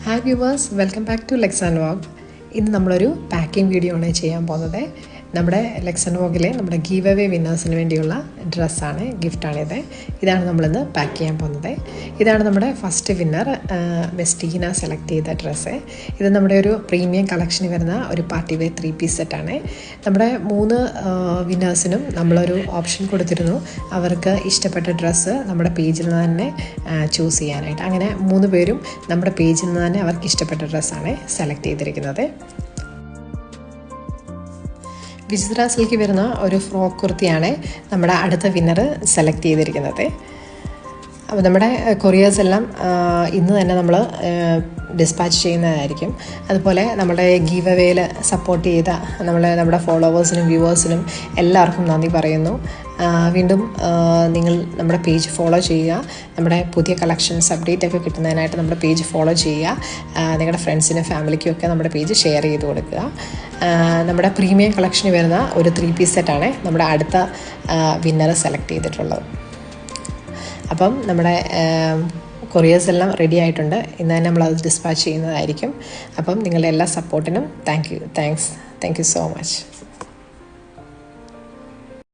Hi viewers, welcome back to Lexan Vlog. ഇന്ന് നമ്മളൊരു packing video ആണ് ചെയ്യാൻ പോകുന്നത്. നമ്മുടെ ലെക്സൺ വോഗിലെ നമ്മുടെ ഗീവ് അവേ വിന്നേഴ്സിന് വേണ്ടിയുള്ള ഡ്രസ്സാണ്, ഗിഫ്റ്റാണിത്. ഇതാണ് നമ്മളിന്ന് പാക്ക് ചെയ്യാൻ പോകുന്നത്. ഇതാണ് നമ്മുടെ first winner miss Teena select ചെയ്ത ഡ്രസ്സ്. ഇത് നമ്മുടെ ഒരു പ്രീമിയം കളക്ഷനിൽ വരുന്ന ഒരു പാർട്ടി വെയർ 3 പീസ് സെറ്റാണ്. നമ്മുടെ 3 വിന്നേഴ്സിനും നമ്മളൊരു ഓപ്ഷൻ കൊടുത്തിരുന്നു, അവർക്ക് ഇഷ്ടപ്പെട്ട ഡ്രസ്സ് നമ്മുടെ പേജിൽ നിന്ന് തന്നെ ചൂസ് ചെയ്യാനായിട്ട്. അങ്ങനെ 3 പേരും നമ്മുടെ പേജിൽ നിന്ന് തന്നെ അവർക്ക് ഇഷ്ടപ്പെട്ട ഡ്രസ്സാണ് സെലക്ട് ചെയ്തിരിക്കുന്നത്. വിചിത്ര സിൽക്ക് വരുന്ന ഒരു ഫ്രോക്ക് കുർത്തിയാണ് നമ്മുടെ അടുത്ത വിന്നർ സെലക്ട് ചെയ്തിരിക്കുന്നത്. അപ്പോൾ നമ്മുടെ കൊറിയേഴ്സ് എല്ലാം ഇന്ന് തന്നെ നമ്മൾ ഡിസ്പാച്ച് ചെയ്യുന്നതായിരിക്കും. അതുപോലെ നമ്മുടെ ഗീവ് അവേയിൽ സപ്പോർട്ട് ചെയ്ത നമ്മുടെ ഫോളോവേഴ്സിനും വ്യൂവേഴ്സിനും എല്ലാവർക്കും നന്ദി പറയുന്നു. വീണ്ടും നിങ്ങൾ നമ്മുടെ പേജ് ഫോളോ ചെയ്യുക. നമ്മുടെ പുതിയ കളക്ഷൻസ് അപ്ഡേറ്റ് ഒക്കെ കിട്ടുന്നതിനായിട്ട് നമ്മുടെ പേജ് ഫോളോ ചെയ്യുക. നിങ്ങളുടെ ഫ്രണ്ട്സിനും ഫാമിലിക്കും ഒക്കെ നമ്മുടെ പേജ് ഷെയർ ചെയ്ത് കൊടുക്കുക. നമ്മുടെ പ്രീമിയം കളക്ഷനിൽ വരുന്ന ഒരു 3 പീസ് സെറ്റാണ് നമ്മുടെ അടുത്ത വിന്നർ സെലക്ട് ചെയ്തിട്ടുള്ളത്. അപ്പം നമ്മുടെ കൊറിയേഴ്സ് എല്ലാം റെഡി ആയിട്ടുണ്ട്. ഇന്ന് തന്നെ നമ്മളത് ഡിസ്പാച്ച് ചെയ്യുന്നതായിരിക്കും. അപ്പം നിങ്ങളുടെ എല്ലാ സപ്പോർട്ടിനും താങ്ക് യു സോ മച്ച്.